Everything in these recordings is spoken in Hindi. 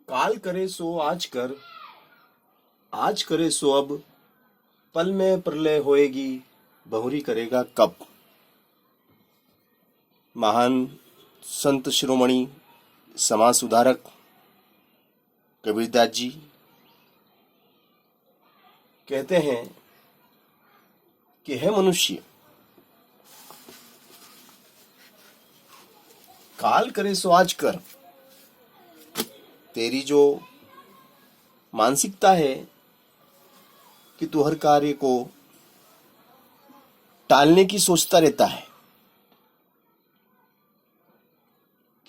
काल करे सो आज करे सो अब, पल में प्रलय होएगी, बहुरी करेगा कब। महान संत शिरोमणि समाज सुधारक कबीरदास जी कहते हैं कि है मनुष्य, काल करे सो आज कर। तेरी जो मानसिकता है कि तू हर कार्य को टालने की सोचता रहता है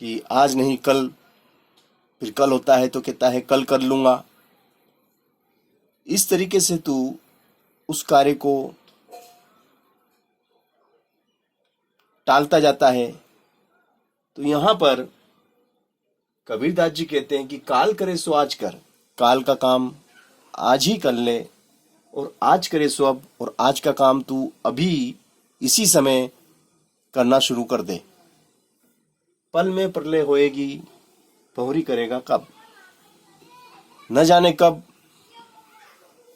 कि आज नहीं कल, फिर कल होता है तो कहता है कल कर लूंगा। इस तरीके से तू उस कार्य को टालता जाता है। तो यहां पर कबीरदास जी कहते हैं कि काल करे सो आज कर। काल का काम आज ही कर ले, और आज करे सो अब, और आज का काम तू अभी इसी समय करना शुरू कर दे। पल में प्रलय होएगी, बहुरी करेगा कब। न जाने कब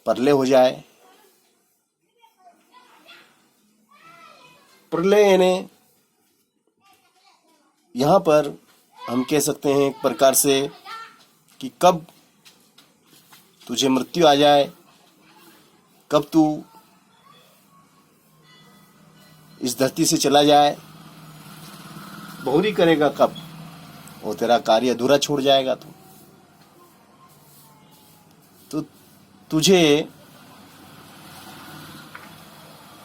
प्रलय हो जाए। प्रलय यानी यहां पर हम कह सकते हैं एक प्रकार से कि कब तुझे मृत्यु आ जाए, कब तू इस धरती से चला जाए, बहुरी करेगा कब, और तेरा कार्य अधूरा छोड़ जाएगा। तो तुझे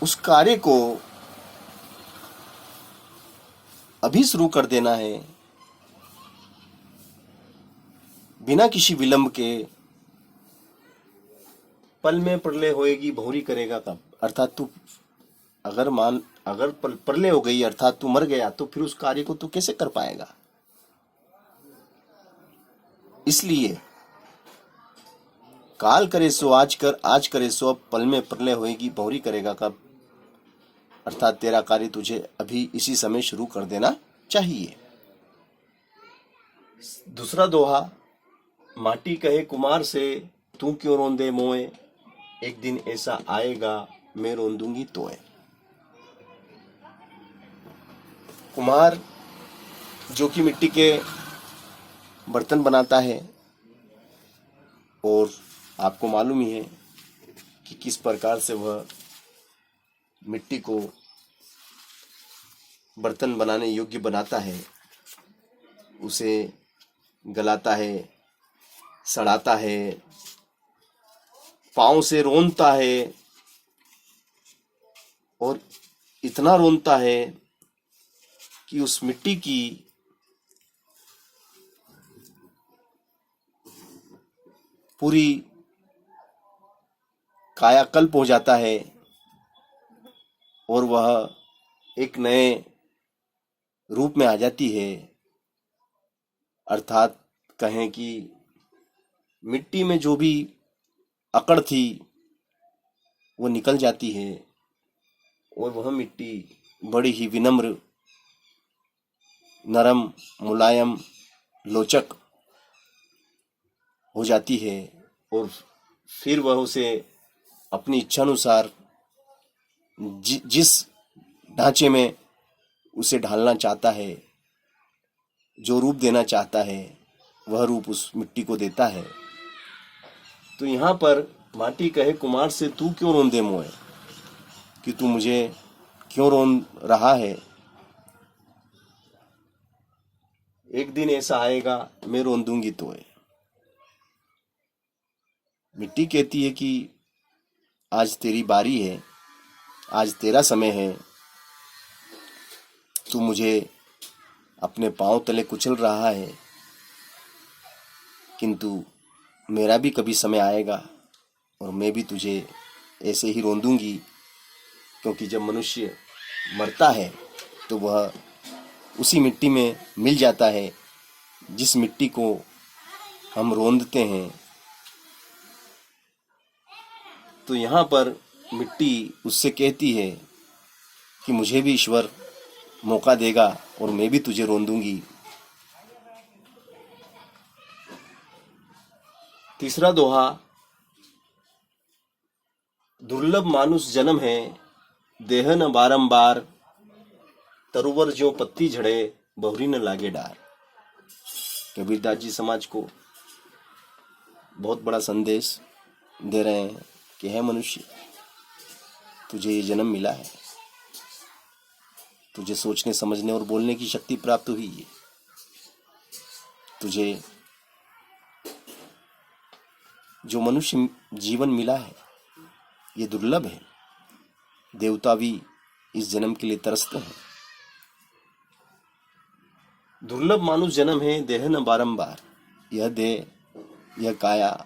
उस कार्य को अभी शुरू कर देना है, बिना किसी विलंब के। पल में प्रलय होएगी, बहुरी करेगा कब। अर्थात तू अगर प्रलय हो गई, अर्थात तू मर गया, तो फिर उस कार्य को तू कैसे कर पाएगा। इसलिए काल करे सो आज कर, आज करे सो अब, पल में प्रलय होएगी, बहुरी करेगा कब। अर्थात तेरा कार्य तुझे अभी इसी समय शुरू कर देना चाहिए। दूसरा दोहा, माटी कहे कुमार से, तू क्यों रोंदे मोए, एक दिन ऐसा आएगा मैं रोंदूंगी तोए। कुम्हार जो कि मिट्टी के बर्तन बनाता है, और आपको मालूम ही है कि किस प्रकार से वह मिट्टी को बर्तन बनाने योग्य बनाता है। उसे गलाता है, सड़ाता है, पांव से रोनता है, और इतना रोनता है कि उस मिट्टी की पूरी कायाकल्प हो जाता है, और वह एक नए रूप में आ जाती है। अर्थात कहें कि मिट्टी में जो भी अकड़ थी वो निकल जाती है, और वह मिट्टी बड़ी ही विनम्र, नरम, मुलायम, लोचक हो जाती है। और फिर वह उसे अपनी इच्छानुसार जिस ढांचे में उसे ढालना चाहता है, जो रूप देना चाहता है, वह रूप उस मिट्टी को देता है। तो यहाँ पर माटी कहे कुमार से, तू क्यों रोंदे मोए, कि तू मुझे क्यों रोन रहा है, एक दिन ऐसा आएगा मैं रोन दूंगी तोए। मिट्टी कहती है कि आज तेरी बारी है, आज तेरा समय है। तू मुझे अपने पांव तले कुचल रहा है, किंतु मेरा भी कभी समय आएगा, और मैं भी तुझे ऐसे ही रोंदूंगी। क्योंकि जब मनुष्य मरता है तो वह उसी मिट्टी में मिल जाता है जिस मिट्टी को हम रोंदते हैं। तो यहाँ पर मिट्टी उससे कहती है कि मुझे भी ईश्वर मौका देगा, और मैं भी तुझे रोंदूंगी। तीसरा दोहा, दुर्लभ मानुष जन्म है, देह न बारंबार, तरुवर ज्यों पत्ती झड़े, बहुरी न लागे डार। कबीरदास जी समाज को बहुत बड़ा संदेश दे रहे हैं कि है मनुष्य, तुझे ये जन्म मिला है, तुझे सोचने समझने और बोलने की शक्ति प्राप्त हुई है, तुझे जो मनुष्य जीवन मिला है ये दुर्लभ है। देवता भी इस जन्म के लिए तरसते हैं। दुर्लभ मानुष जन्म है, देह न बारंबार। यह देह, यह काया,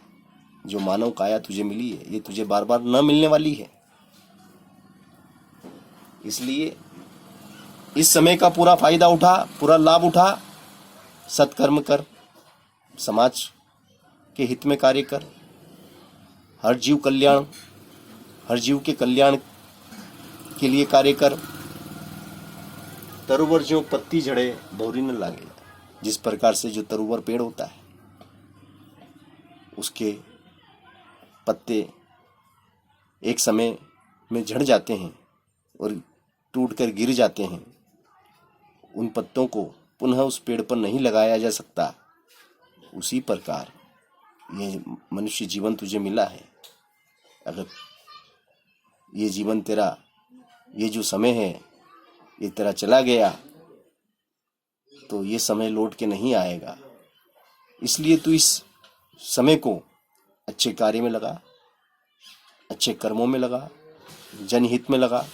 जो मानव काया तुझे मिली है, ये तुझे बार बार न मिलने वाली है। इसलिए इस समय का पूरा फायदा उठा, पूरा लाभ उठा, सत्कर्म कर, समाज के हित में कार्य कर, हर जीव के कल्याण के लिए कार्य कर। तरुवर ज्यों पत्ती झड़े, बहुरी न लागे। जिस प्रकार से जो तरुवर पेड़ होता है, उसके पत्ते एक समय में झड़ जाते हैं और टूटकर गिर जाते हैं, उन पत्तों को पुनः उस पेड़ पर नहीं लगाया जा सकता। उसी प्रकार ये मनुष्य जीवन तुझे मिला है। अगर ये जीवन तेरा, ये जो समय है ये तेरा चला गया तो ये समय लौट के नहीं आएगा। इसलिए तू इस समय को अच्छे कार्य में लगा, अच्छे कर्मों में लगा, जनहित में लगा।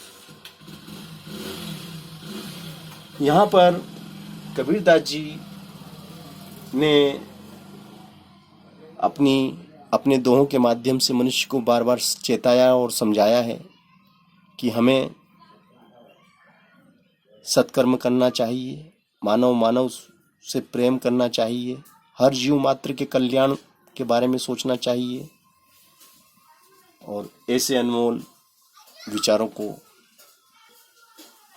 यहाँ पर कबीरदास जी ने अपने दोहों के माध्यम से मनुष्य को बार बार चेताया और समझाया है कि हमें सत्कर्म करना चाहिए, मानव से प्रेम करना चाहिए, हर जीव मात्र के कल्याण के बारे में सोचना चाहिए और ऐसे अनमोल विचारों को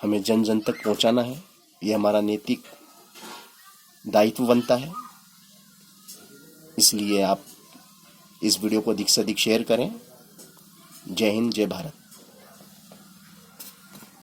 हमें जन जन तक पहुंचाना है। ये हमारा नैतिक दायित्व बनता है। इसलिए आप इस वीडियो को अधिक से अधिक शेयर करें। जय हिंद, जय भारत।